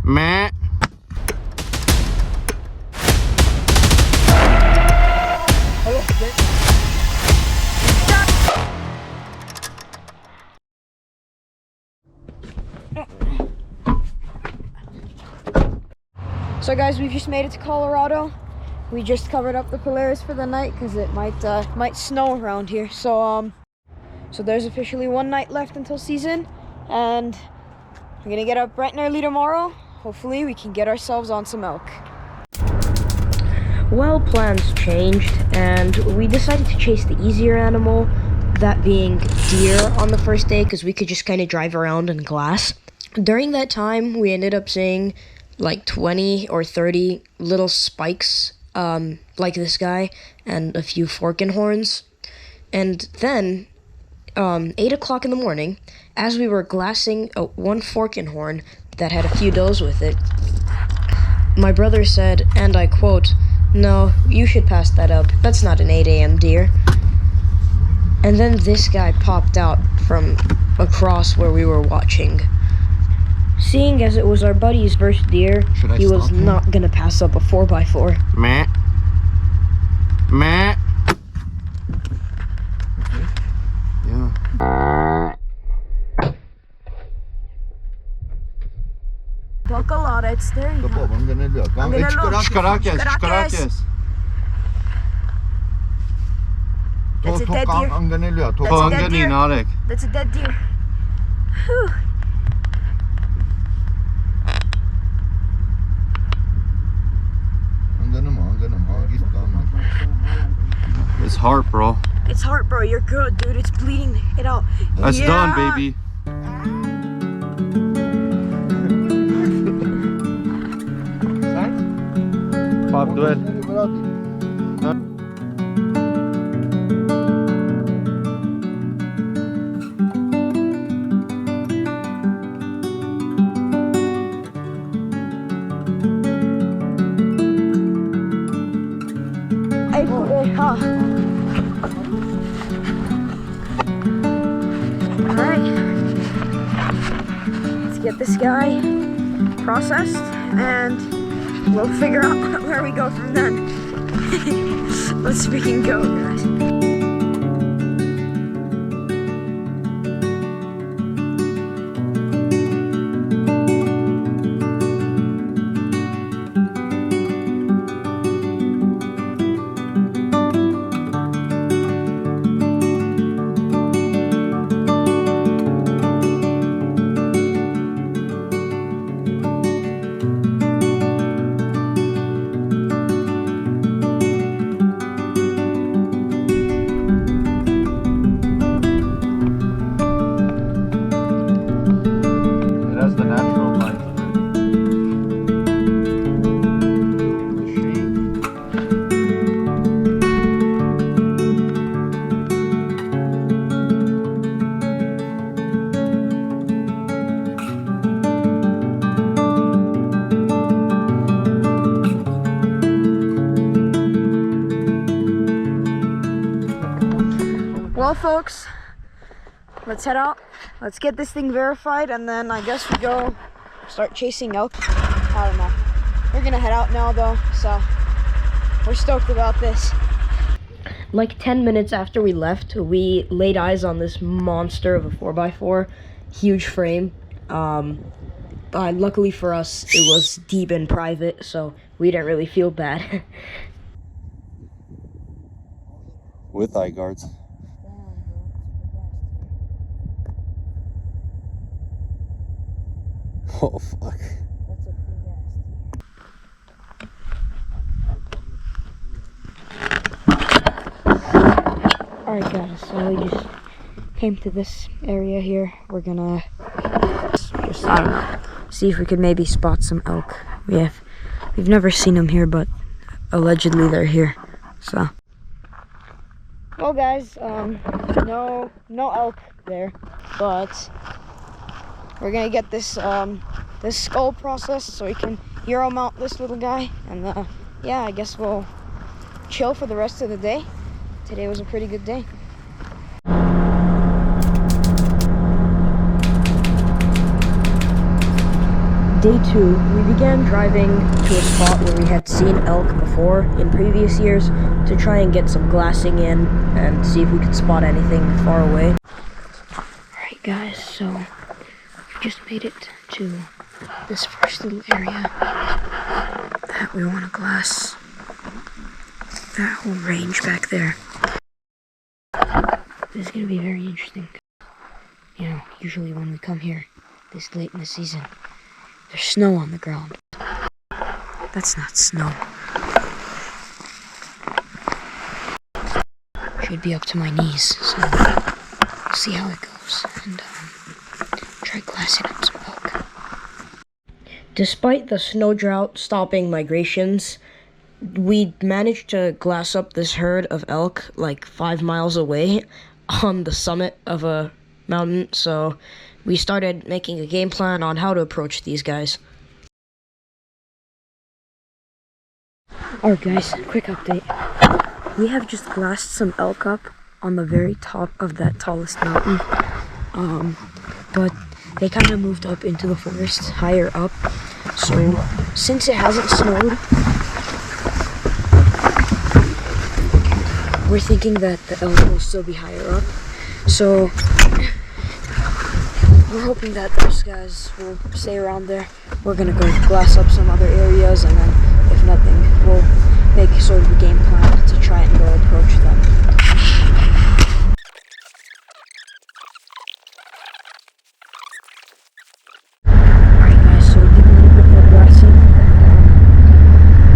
Meh. So guys, we've just made it to Colorado. We just covered up the Polaris for the night because it might snow around here. So there's officially one night left until season, and we're gonna get up bright and early tomorrow. Hopefully we can get ourselves on some elk. Well, plans changed and we decided to chase the easier animal, that being deer, on the first day because we could just kind of drive around in glass. During that time, we ended up seeing like 20 or 30 little spikes like this guy and a few forking horns. And then 8 o'clock in the morning, as we were glassing one forking horn that had a few does with it, my brother said, and I quote, "No, you should pass that up. That's not an 8 a.m. deer." And then this guy popped out from across where we were watching. Seeing as it was our buddy's first deer, he was not gonna pass up a 4x4. Meh. Meh. Yeah. Bakalada, it's there. I'm gonna look. I'm gonna look. Skarakes. That's a dead deer. I'm gonna look. That's a dead deer. Whew. It's heart, bro. It's heart, bro. You're good, dude. It's bleeding it out. That's done, baby. Pop duel. Alright, let's get this guy processed and we'll figure out where we go from then. Let's freaking go, guys. Well, folks, let's head out. Let's get this thing verified, and then I guess we go start chasing elk. I don't know. We're gonna head out now, though, so we're stoked about this. Like 10 minutes after we left, we laid eyes on this monster of a 4x4, huge frame. But luckily for us, it was deep and private, so we didn't really feel bad. With eye guards. Oh, fuck. That's a big ass. Alright guys, so we just came to this area here. We're gonna just, I don't know, see if we could maybe spot some elk. We've never seen them here, but allegedly they're here, so. Well guys, no elk there, but we're gonna get this this skull processed so we can Euro mount this little guy, and yeah, I guess we'll chill for the rest of the day. Today was a pretty good day. Day 2, we began driving to a spot where we had seen elk before in previous years to try and get some glassing in and see if we could spot anything far away. Alright guys, so we just made it to this first little area that we want to glass. That whole range back there. This is going to be very interesting. You know, usually when we come here this late in the season, there's snow on the ground. That's not snow. Should be up to my knees, so we'll see how it goes and try glassing up some elk. Despite the snow drought stopping migrations, we managed to glass up this herd of elk like 5 miles away on the summit of a mountain, so we started making a game plan on how to approach these guys. Alright guys, quick update. We have just glassed some elk up on the very top of that tallest mountain, but they kind of moved up into the forest higher up, so since it hasn't snowed, we're thinking that the elk will still be higher up, so we're hoping that those guys will stay around there. We're gonna go glass up some other areas, and then if nothing, we'll make sort of a game plan to try and go approach them. Alright guys, so we did a little bit more glassing.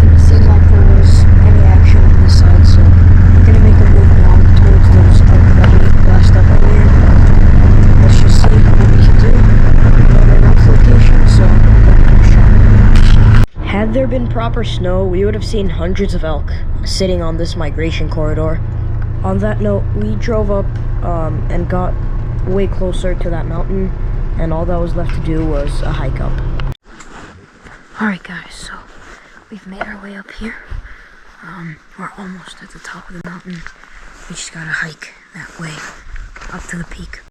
Didn't seem like there was any action on this side, so we're gonna make a move along towards those elk that we glassed up earlier. Let's just see what we can do. We have a rough location, so we're gonna give it a shot. Had there been proper snow, we would have seen hundreds of elk sitting on this migration corridor. On that note, we drove up and got way closer to that mountain, and all that was left to do was a hike up. Alright guys, so we've made our way up here. We're almost at the top of the mountain. We just gotta hike that way up to the peak.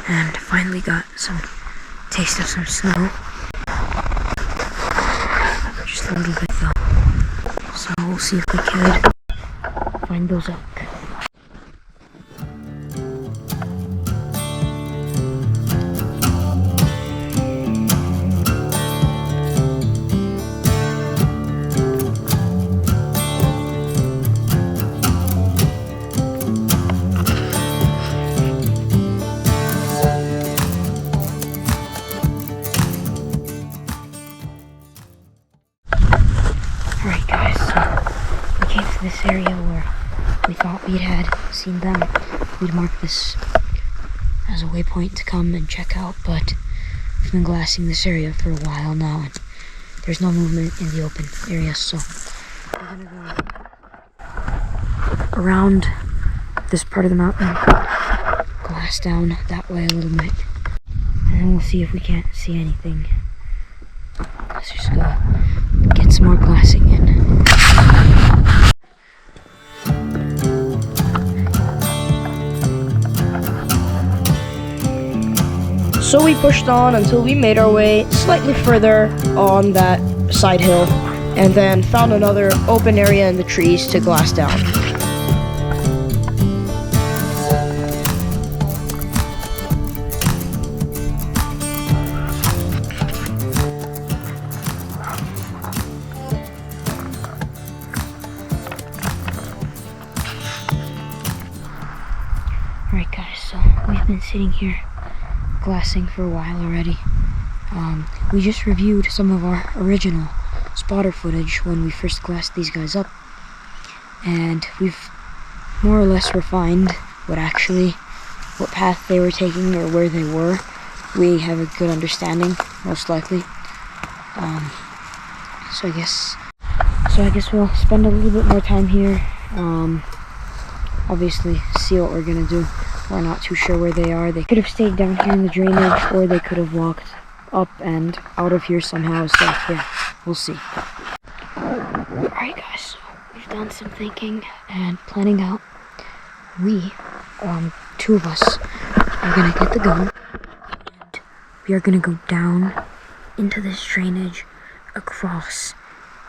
And finally got some taste of some snow. Just a little bit though. So we'll see if we could find those elk. Alright guys, so we came to this area where we thought we had seen them. We'd marked this as a waypoint to come and check out, but we've been glassing this area for a while now and there's no movement in the open area, so we're gonna go around this part of the mountain, glass down that way a little bit, and then we'll see if we can't see anything. Let's just go get some more glassing in. So we pushed on until we made our way slightly further on that side hill, and then found another open area in the trees to glass down. Alright guys, so we've been sitting here glassing for a while already. We just reviewed some of our original spotter footage when we first glassed these guys up, and we've more or less refined what path they were taking or where they were. We have a good understanding, most likely. So I guess we'll spend a little bit more time here. Obviously see what we're gonna do. We're not too sure where they are. They could have stayed down here in the drainage, or they could have walked up and out of here somehow, so yeah, we'll see. Alright guys, so we've done some thinking and planning out. We, two of us, are gonna get the gun, and we are gonna go down into this drainage across,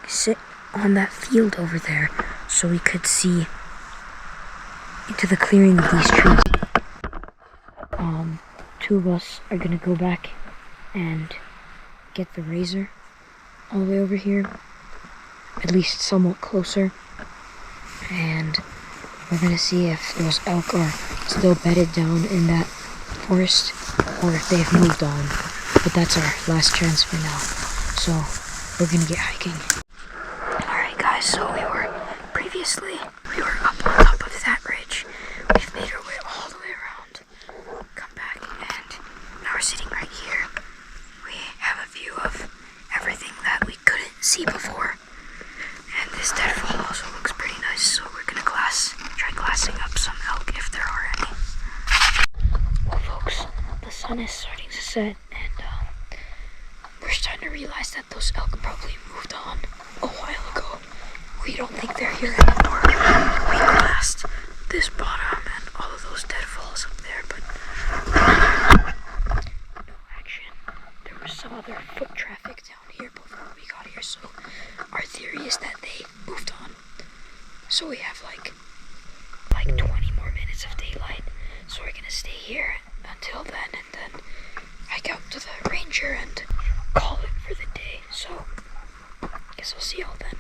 sit on that field over there so we could see into the clearing of these trees. Two of us are gonna go back and get the razor all the way over here, at least somewhat closer, and we're gonna see if those elk are still bedded down in that forest or if they've moved on. But that's our last chance for now, so we're gonna get hiking. Alright guys, so we were up on top of that ridge. We've made our way all the way around, come back, and now we're sitting right here. We have a view of everything that we couldn't see before, and this deadfall also looks pretty nice, so we're gonna try glassing up some elk if there are any. Well folks, the sun is starting to set, and we're starting to realize that those elk probably moved on a while ago. We don't think they're here anymore. We glassed this bottom and all of those deadfalls up there, but no action. There was some other foot traffic down here before we got here, so our theory is that they moved on. So we have like 20 more minutes of daylight, so we're gonna stay here until then, and then hike out to the ranger and call it for the day. So I guess I'll see y'all then.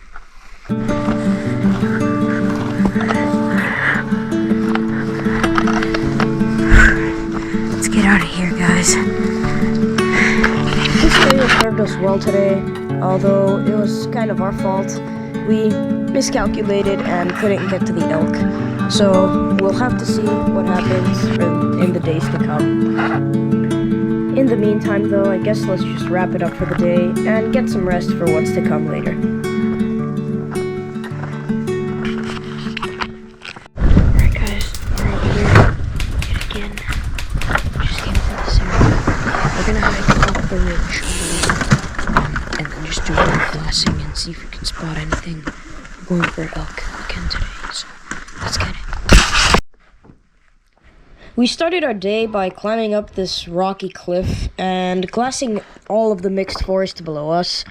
Let's get out of here, guys. This area served us well today, although it was kind of our fault. We miscalculated and couldn't get to the elk. So we'll have to see what happens in the days to come. In the meantime, though, I guess let's just wrap it up for the day and get some rest for what's to come later. Alright guys, we're out here yet again. Just came through this area. We're gonna hike up the ridge and then just do a little glassing and see if we can spot anything. We're going for elk again today, so let's get it. We started our day by climbing up this rocky cliff and glassing all of the mixed forest below us.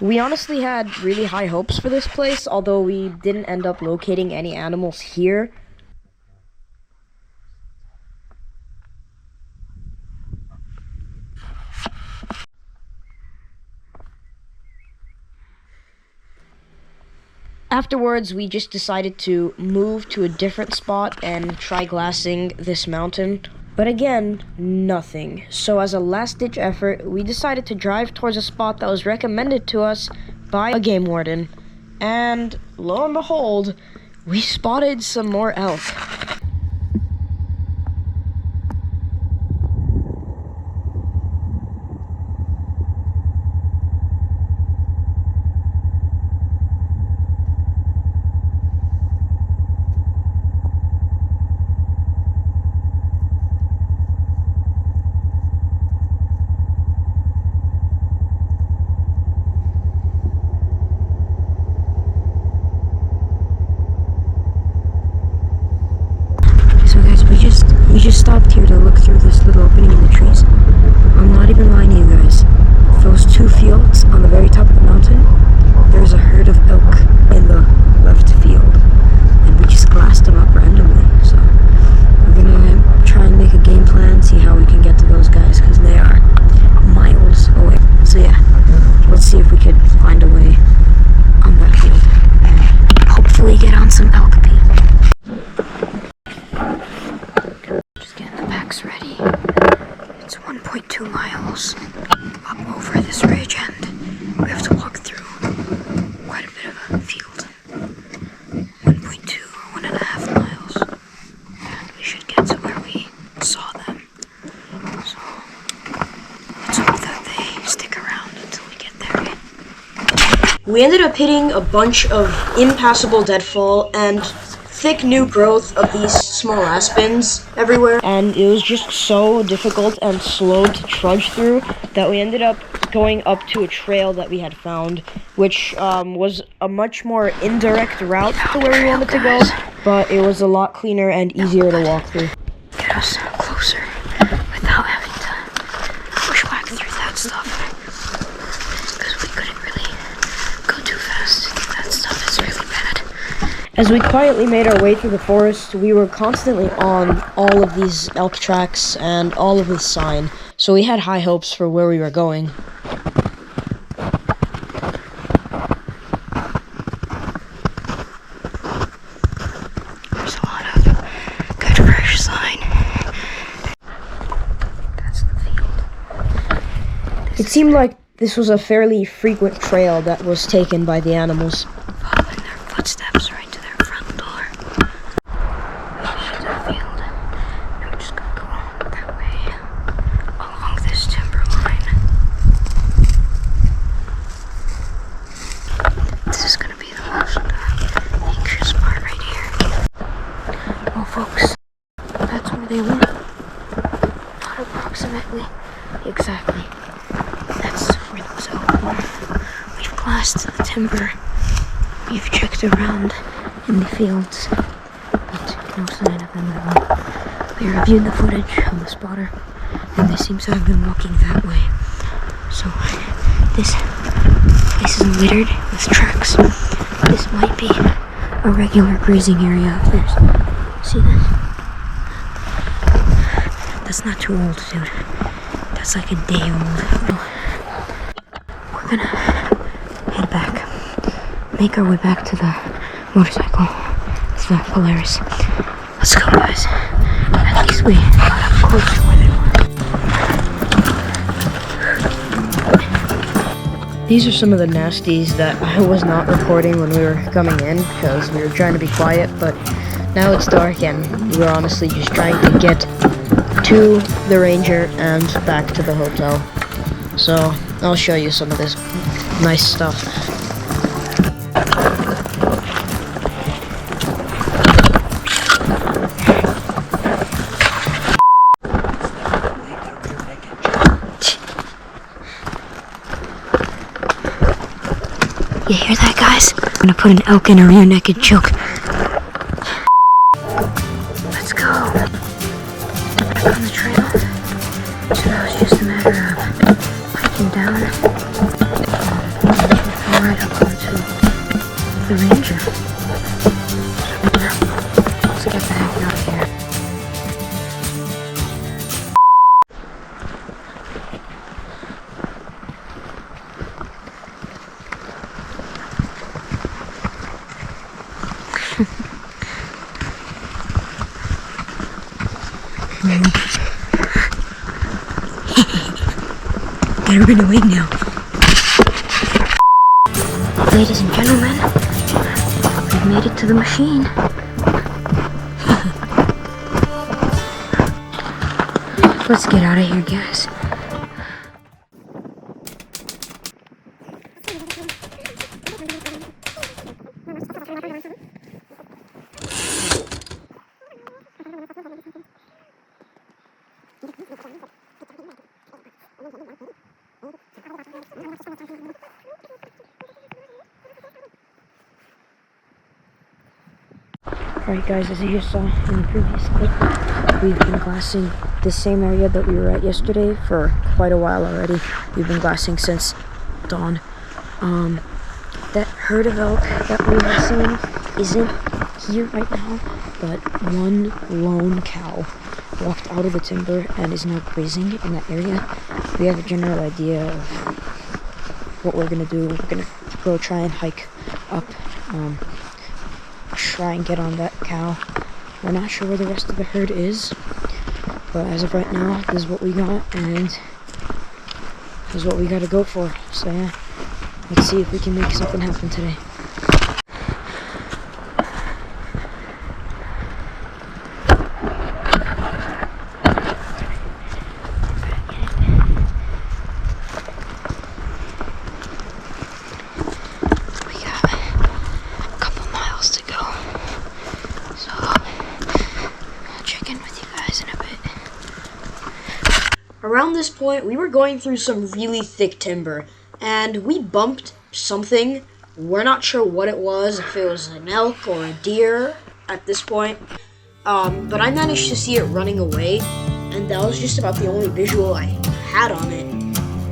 We honestly had really high hopes for this place, although we didn't end up locating any animals here. Afterwards, we just decided to move to a different spot and try glassing this mountain. But again, nothing. So as a last-ditch effort, we decided to drive towards a spot that was recommended to us by a game warden. And lo and behold, we spotted some more elk. We just stopped here to look through this little opening in the trees. I'm not even lying to you guys. Those two fields on the very top of the mountain, there's a herd of elk in the left field. And we just glassed them up randomly. So we're gonna try and make a game plan, see how we can get to those guys, because they are miles away. So yeah, let's see if we could find a way on that field and hopefully get on some elk peat. Ready. It's 1.2 miles up over this ridge, and we have to walk through quite a bit of a field. 1.2 or 1.5 miles, and we should get to where we saw them. So let's hope that they stick around until we get there. We ended up hitting a bunch of impassable deadfall and thick new growth of these small aspens everywhere, and it was just so difficult and slow to trudge through that we ended up going up to a trail that we had found, which was a much more indirect route to where we wanted to go, but it was a lot cleaner and easier to walk through. Get us closer without having to push back through that stuff. As we quietly made our way through the forest, we were constantly on all of these elk tracks and all of this sign, so we had high hopes for where we were going. There's a lot of good fresh sign. That's the field. It seemed like this was a fairly frequent trail that was taken by the animals. Following their footsteps right to their front door. Into the field. And we're just gonna go that way along this timber line. This is gonna be the most anxious part right here. Well, folks, that's where they live. Not approximately. Exactly. That's where those elk were. We've glassed the timber. We've checked around in the fields, but no sign of them at all. We reviewed the footage of the spotter, and they seem to have been walking that way. So, this place is littered with tracks. This might be a regular grazing area of theirs. See this? That's not too old, dude. That's like a day old. We're gonna head back. Make our way back to the motorcycle. It's the Polaris. Let's go, guys. At least we got up close to where they were. These are some of the nasties that I was not recording when we were coming in because we were trying to be quiet, but now it's dark and we're honestly just trying to get to the Ranger and back to the hotel. So I'll show you some of this nice stuff. You hear that, guys? I'm gonna put an elk in a rear naked choke. Let's go. Back on the trail. So that was just a matter of hiking down and right up onto the Ranger. Let's get the heck out of here. Better run away now. Ladies and gentlemen, we've made it to the machine. Let's get out of here, guys. Alright guys, as you just saw in the previous clip, we've been glassing this same area that we were at yesterday for quite a while already. We've been glassing since dawn. That herd of elk that we were seeing isn't here right now, but one lone cow walked out of the timber and is now grazing in that area. We have a general idea of what we're gonna do. We're gonna go try and hike up, try and get on that cow. We're not sure where the rest of the herd is, but as of right now, this is what we got, and this is what we gotta go for. So yeah, let's see if we can make something happen today. Around this point, we were going through some really thick timber, and we bumped something. We're not sure what it was, if it was an elk or a deer at this point, but I managed to see it running away, and that was just about the only visual I had on it.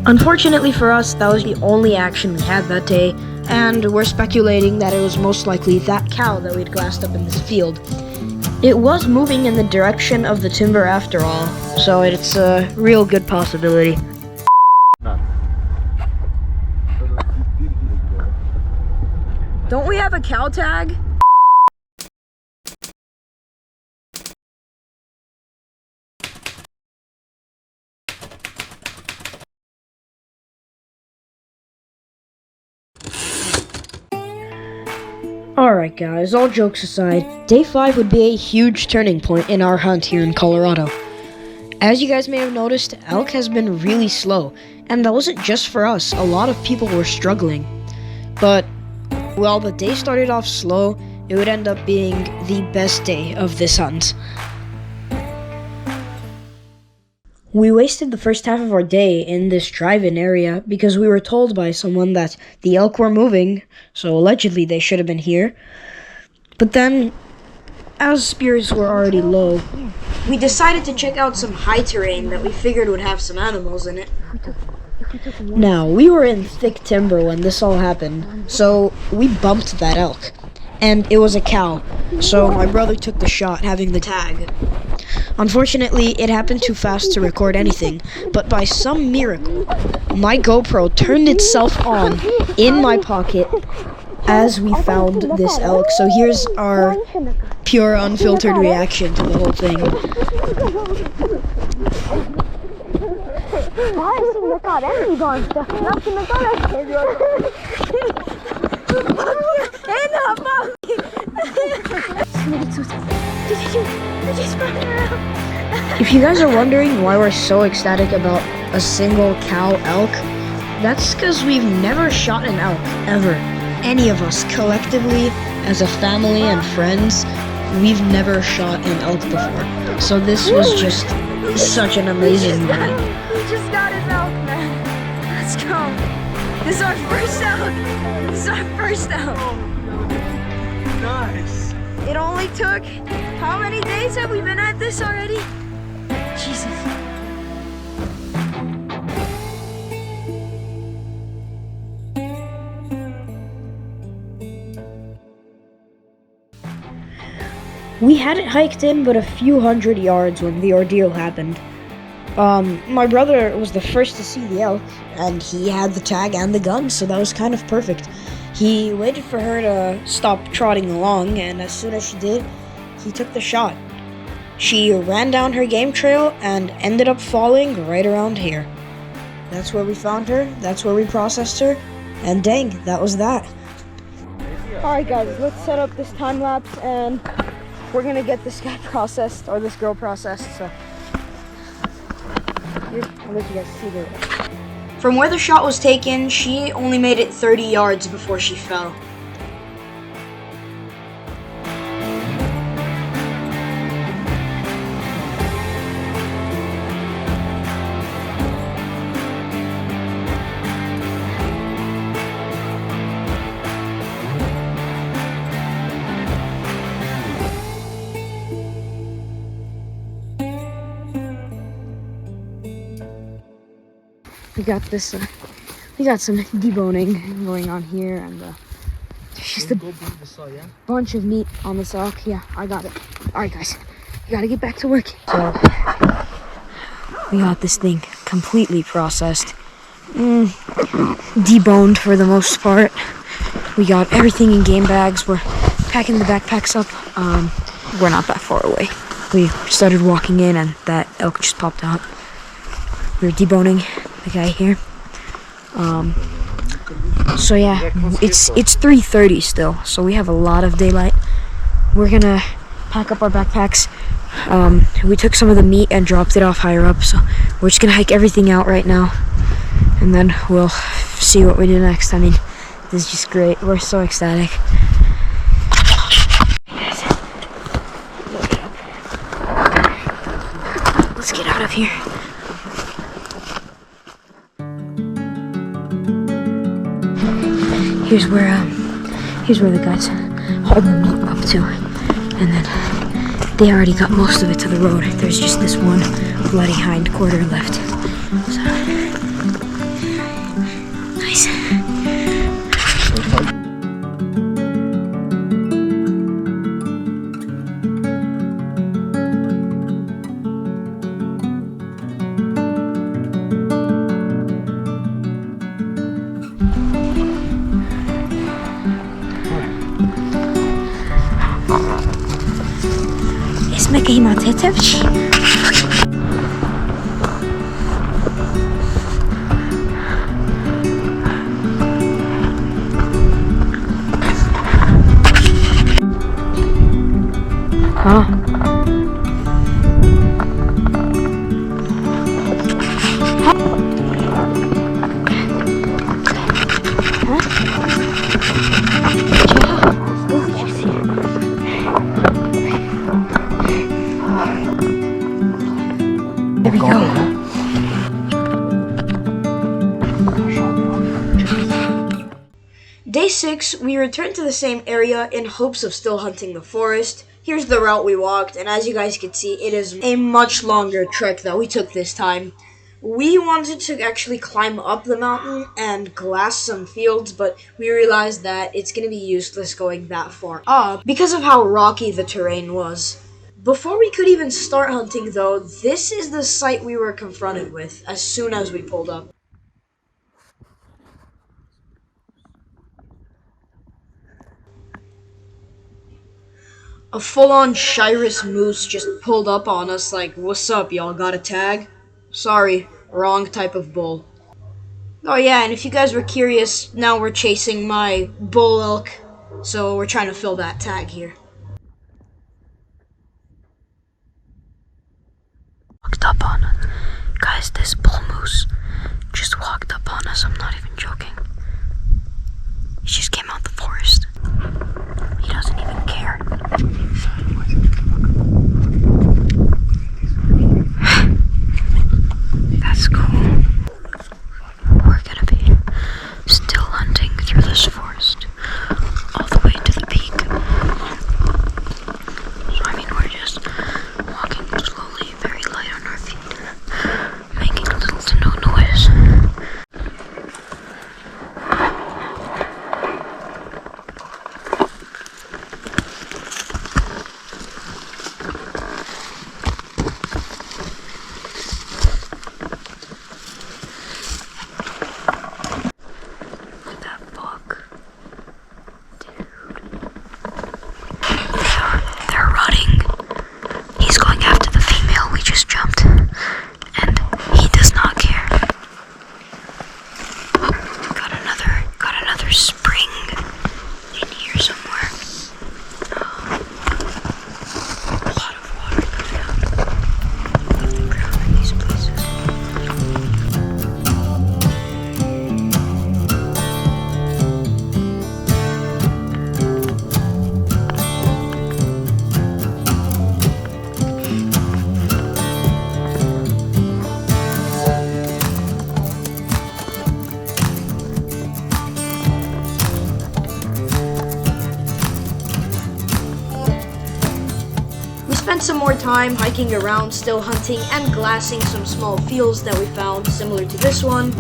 Unfortunately for us, that was the only action we had that day, and we're speculating that it was most likely that cow that we'd glassed up in this field. It was moving in the direction of the timber after all, so it's a real good possibility. Don't we have a cow tag? Alright guys, all jokes aside, day 5 would be a huge turning point in our hunt here in Colorado. As you guys may have noticed, elk has been really slow, and that wasn't just for us, a lot of people were struggling. But, while the day started off slow, it would end up being the best day of this hunt. We wasted the first half of our day in this drive-in area because we were told by someone that the elk were moving, so allegedly they should have been here. But then, as spirits were already low, we decided to check out some high terrain that we figured would have some animals in it. Now, we were in thick timber when this all happened, so we bumped that elk. And it was a cow, so my brother took the shot having the tag. Unfortunately, it happened too fast to record anything, but by some miracle, my GoPro turned itself on in my pocket as we found this elk. So here's our pure, unfiltered reaction to the whole thing. If you guys are wondering why we're so ecstatic about a single cow elk, that's because we've never shot an elk, ever. Any of us, collectively, as a family and friends, we've never shot an elk before. So this was just such an amazing moment. We just got his elk, man. Let's go. This is our first elk. This is our first elk. Nice. It only took, how many days have we been at this already? Jesus. We hadn't hiked in but a few hundred yards when the ordeal happened. My brother was the first to see the elk, and he had the tag and the gun, so that was kind of perfect. He waited for her to stop trotting along, and as soon as she did, he took the shot. She ran down her game trail and ended up falling right around here. That's where we found her, that's where we processed her, and dang, that was that. Alright guys, let's set up this time lapse and we're gonna get this guy processed, or this girl processed, so here, I'll let you guys see the. From where the shot was taken, she only made it 30 yards before she fell. We got some deboning going on here, and there's just a bunch of meat on the saw. Yeah, I got it. Alright guys, you gotta get back to work. So, we got this thing completely processed. Deboned for the most part. We got everything in game bags. We're packing the backpacks up. We're not that far away. We started walking in and that elk just popped out. We're deboning the guy here. So yeah, it's 3:30 still, so we have a lot of daylight. We're gonna pack up our backpacks. We took some of the meat and dropped it off higher up, so we're just gonna hike everything out right now, and then we'll see what we do next. I mean, this is just great. We're so ecstatic. Let's get out of here. Here's where the guys hauled the meat up to, and then they already got most of it to the road. There's just this one bloody hind quarter left. So Smackaj ma tetę. There we go. Day 6, we returned to the same area in hopes of still hunting the forest. Here's the route we walked, and as you guys can see, it is a much longer trek that we took this time. We wanted to actually climb up the mountain and glass some fields, but we realized that it's going to be useless going that far up because of how rocky the terrain was. Before we could even start hunting, though, this is the sight we were confronted with as soon as we pulled up. A full-on Shirus moose just pulled up on us like, "What's up, y'all, got a tag?" Sorry, wrong type of bull. Oh yeah, and if you guys were curious, now we're chasing my bull elk, so we're trying to fill that tag here. Walked up on us. Guys, this bull moose just walked up on us. I'm not even joking. He just came out the forest. He doesn't even care. That's cool. We're gonna be still hunting through this forest all the way to the peak. So I mean, we're just walking slowly, very light on our feet, making little to no noise. That buck, dude. They're running. He's going after the female we just jumped, and he does not care. Got another spring in here somewhere. A lot of water coming out of the ground in these places. We spent some more time hiking around, still hunting and glassing some small fields that we found similar to this one,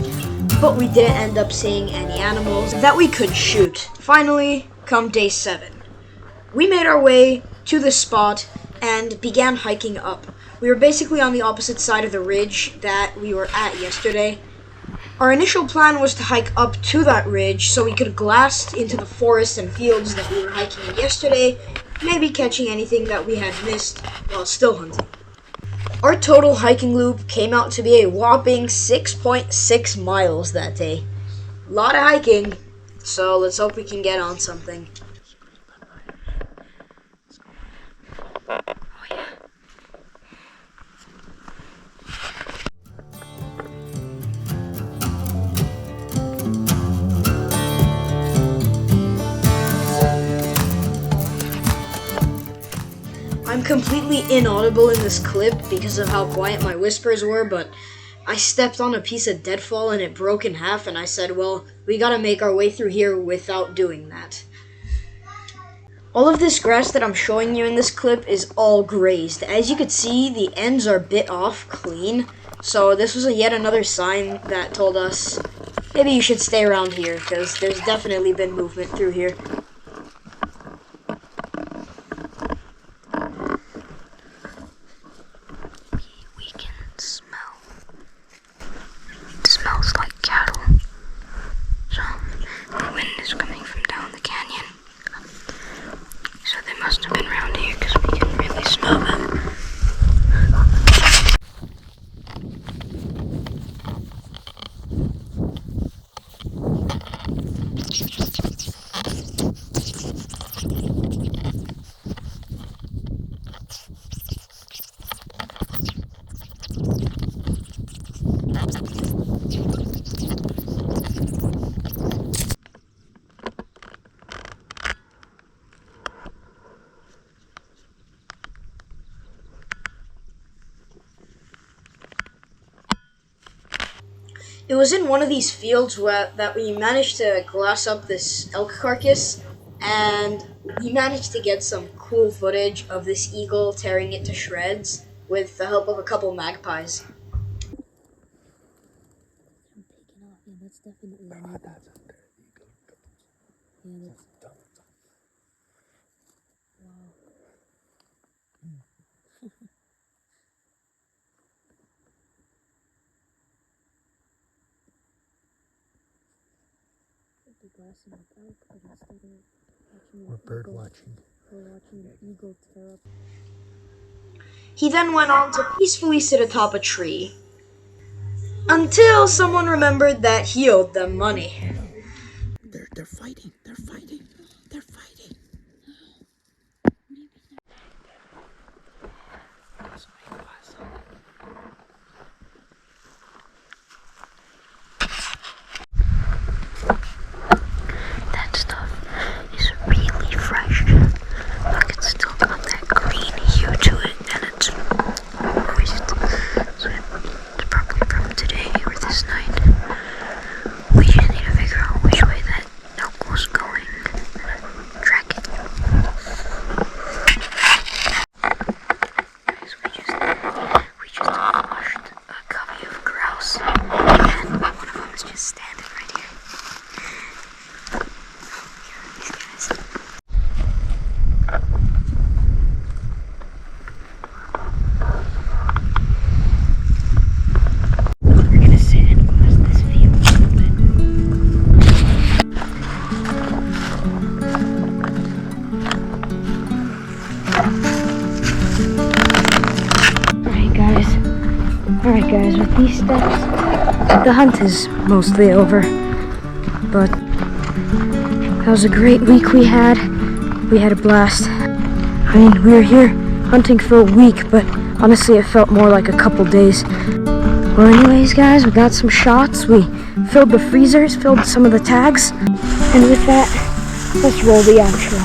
but we didn't end up seeing any animals that we could shoot. Finally, come day 7. We made our way to the spot and began hiking up. We were basically on the opposite side of the ridge that we were at yesterday. Our initial plan was to hike up to that ridge so we could glass into the forest and fields that we were hiking in yesterday, maybe catching anything that we had missed while still hunting. Our total hiking loop came out to be a whopping 6.6 miles that day. A lot of hiking, so let's hope we can get on something. I'm completely inaudible in this clip because of how quiet my whispers were, but I stepped on a piece of deadfall and it broke in half, and I said, well, we gotta make our way through here without doing that. All of this grass that I'm showing you in this clip is all grazed. As you could see, the ends are bit off clean, so this was yet another sign that told us maybe you should stay around here, because there's definitely been movement through here. We can smell. It smells like cattle. So the wind is coming from down the canyon. So they must have been around here because we can really smell them. It was in one of these fields that we managed to glass up this elk carcass, and we managed to get some cool footage of this eagle tearing it to shreds with the help of a couple magpies. We're bird watching. He then went on to peacefully sit atop a tree until someone remembered that he owed them money. They're fighting. They're fighting. They're fighting. That stuff is really fresh. Look, it's still got that green hue to it, and it's moist. So it's probably from today or this night. We just need to figure out which way that elk was going. Track it. Guys, we just washed a covey of grouse, and one of them is just standing right here. These guys. We're gonna sit and glass this field a little bit. Alright guys, with these steps, the hunt is mostly over. But that was a great week we had. We had a blast. I mean, we were here hunting for a week, but honestly it felt more like a couple days. Well anyways guys, we got some shots. We filled the freezers, filled some of the tags. And with that, let's roll the outro.